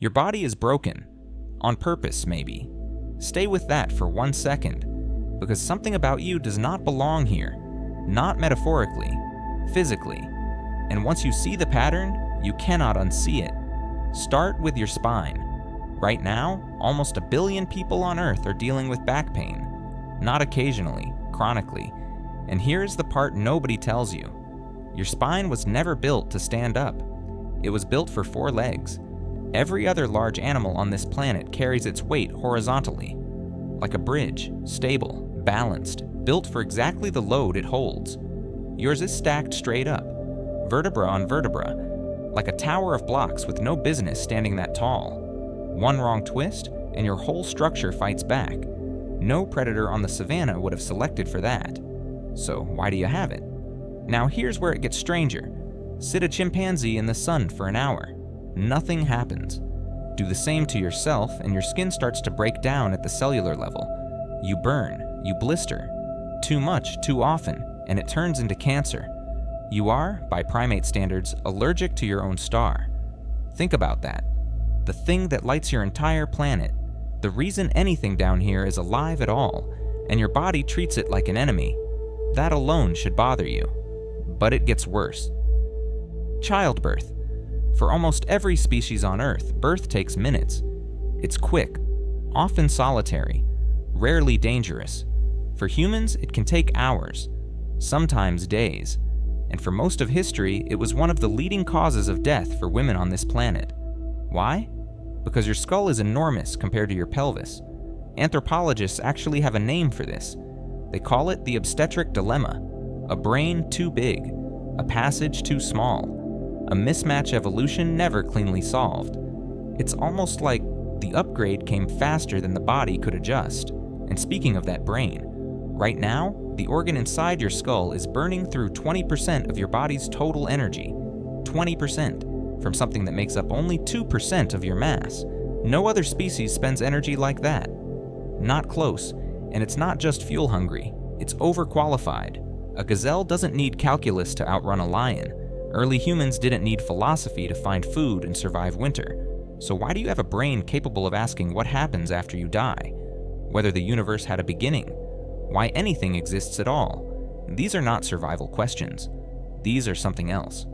Your body is broken. On purpose, maybe. Stay with that for 1 second, because something about you does not belong here. Not metaphorically, physically. And once you see the pattern, you cannot unsee it. Start with your spine. Right now, almost 1 billion people on Earth are dealing with back pain. Not occasionally, chronically. And here's the part nobody tells you. Your spine was never built to stand up. It was built for 4 legs. Every other large animal on this planet carries its weight horizontally. Like a bridge, stable, balanced, built for exactly the load it holds. Yours is stacked straight up, vertebra on vertebra, like a tower of blocks with no business standing that tall. One wrong twist, and your whole structure fights back. No predator on the savannah would have selected for that. So why do you have it? Now here's where it gets stranger. Sit a chimpanzee in the sun for an hour. Nothing happens. Do the same to yourself and your skin starts to break down at the cellular level. You burn, you blister. Too much, too often, and it turns into cancer. You are, by primate standards, allergic to your own star. Think about that. The thing that lights your entire planet. The reason anything down here is alive at all, and your body treats it like an enemy. That alone should bother you. But it gets worse. Childbirth. For almost every species on Earth, birth takes minutes. It's quick, often solitary, rarely dangerous. For humans, it can take hours, sometimes days. And for most of history, it was one of the leading causes of death for women on this planet. Why? Because your skull is enormous compared to your pelvis. Anthropologists actually have a name for this. They call it the obstetric dilemma. A brain too big, a passage too small. A mismatch evolution never cleanly solved. It's almost like the upgrade came faster than the body could adjust. And speaking of that brain, right now, the organ inside your skull is burning through 20% of your body's total energy. 20%, from something that makes up only 2% of your mass. No other species spends energy like that. Not close, and it's not just fuel hungry, it's overqualified. A gazelle doesn't need calculus to outrun a lion. Early humans didn't need philosophy to find food and survive winter. So why do you have a brain capable of asking what happens after you die? Whether the universe had a beginning? Why anything exists at all? These are not survival questions. These are something else.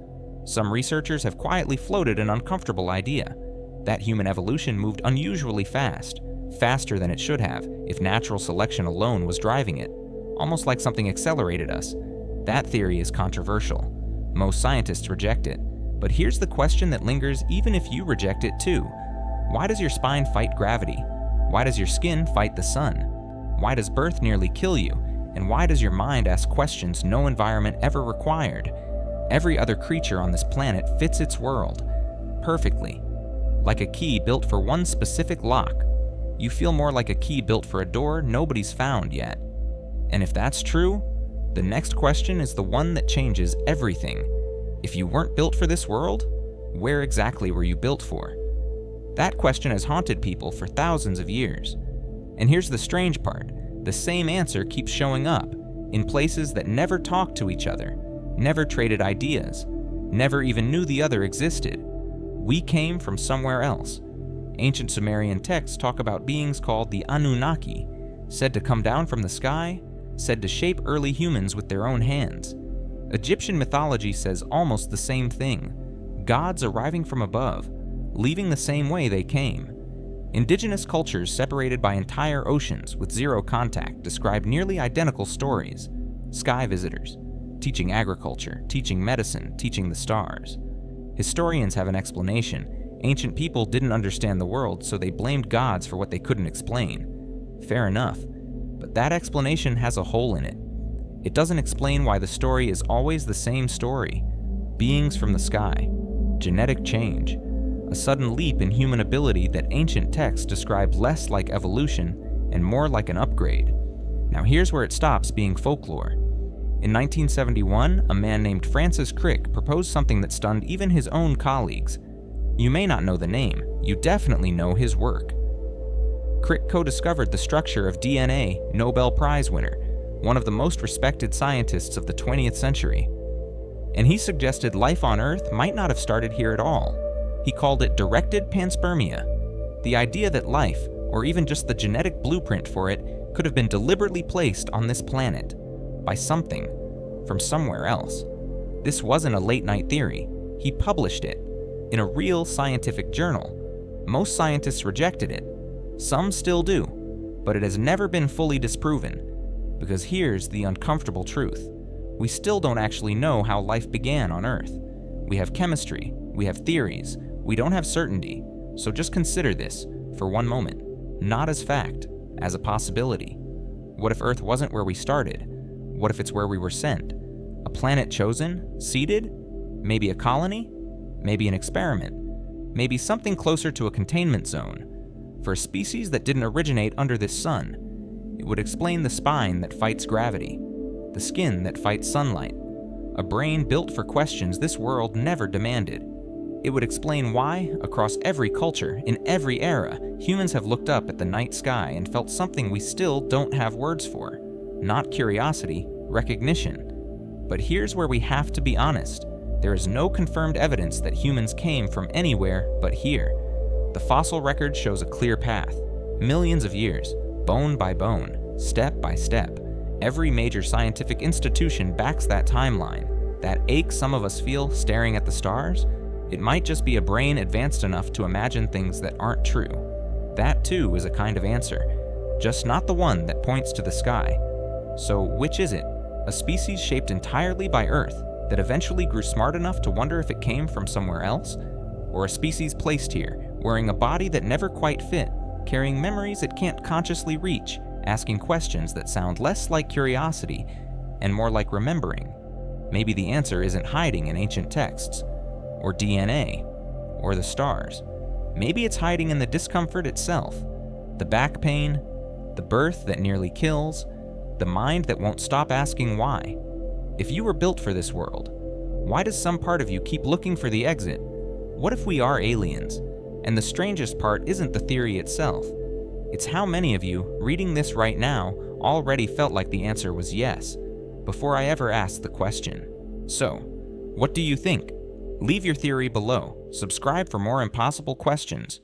Some researchers have quietly floated an uncomfortable idea. That human evolution moved unusually fast, faster than it should have if natural selection alone was driving it. Almost like something accelerated us. That theory is controversial. Most scientists reject it. But here's the question that lingers even if you reject it too. Why does your spine fight gravity? Why does your skin fight the sun? Why does birth nearly kill you? And why does your mind ask questions no environment ever required? Every other creature on this planet fits its world perfectly. Like a key built for one specific lock. You feel more like a key built for a door nobody's found yet. And if that's true, the next question is the one that changes everything. If you weren't built for this world, where exactly were you built for? That question has haunted people for thousands of years. And here's the strange part. The same answer keeps showing up, in places that never talked to each other, never traded ideas, never even knew the other existed. We came from somewhere else. Ancient Sumerian texts talk about beings called the Anunnaki, said to come down from the sky, said to shape early humans with their own hands. Egyptian mythology says almost the same thing. Gods arriving from above, leaving the same way they came. Indigenous cultures separated by entire oceans with zero contact describe nearly identical stories. Sky visitors, teaching agriculture, teaching medicine, teaching the stars. Historians have an explanation. Ancient people didn't understand the world, so they blamed gods for what they couldn't explain. Fair enough. But that explanation has a hole in it. It doesn't explain why the story is always the same story. Beings from the sky. Genetic change. A sudden leap in human ability that ancient texts describe less like evolution and more like an upgrade. Now here's where it stops being folklore. In 1971, a man named Francis Crick proposed something that stunned even his own colleagues. You may not know the name, you definitely know his work. Crick co-discovered the structure of DNA, Nobel Prize winner, one of the most respected scientists of the 20th century. And he suggested life on Earth might not have started here at all. He called it directed panspermia, the idea that life, or even just the genetic blueprint for it, could have been deliberately placed on this planet by something from somewhere else. This wasn't a late-night theory. He published it in a real scientific journal. Most scientists rejected it. Some still do, but it has never been fully disproven. Because here's the uncomfortable truth. We still don't actually know how life began on Earth. We have chemistry, we have theories, we don't have certainty. So just consider this for one moment, not as fact, as a possibility. What if Earth wasn't where we started? What if it's where we were sent? A planet chosen? Seeded? Maybe a colony? Maybe an experiment? Maybe something closer to a containment zone? For a species that didn't originate under this sun, it would explain the spine that fights gravity, the skin that fights sunlight, a brain built for questions this world never demanded. It would explain why, across every culture, in every era, humans have looked up at the night sky and felt something we still don't have words for. Not curiosity, recognition. But here's where we have to be honest. There is no confirmed evidence that humans came from anywhere but here. The fossil record shows a clear path. Millions of years, bone by bone, step by step. Every major scientific institution backs that timeline. That ache some of us feel staring at the stars? It might just be a brain advanced enough to imagine things that aren't true. That too is a kind of answer, just not the one that points to the sky. So which is it? A species shaped entirely by Earth that eventually grew smart enough to wonder if it came from somewhere else? Or a species placed here, wearing a body that never quite fit, carrying memories it can't consciously reach, asking questions that sound less like curiosity and more like remembering? Maybe the answer isn't hiding in ancient texts, or DNA, or the stars. Maybe it's hiding in the discomfort itself, the back pain, the birth that nearly kills, the mind that won't stop asking why. If you were built for this world, why does some part of you keep looking for the exit? What if we are aliens? And the strangest part isn't the theory itself. It's how many of you, reading this right now, already felt like the answer was yes, before I ever asked the question. So, what do you think? Leave your theory below. Subscribe for more impossible questions.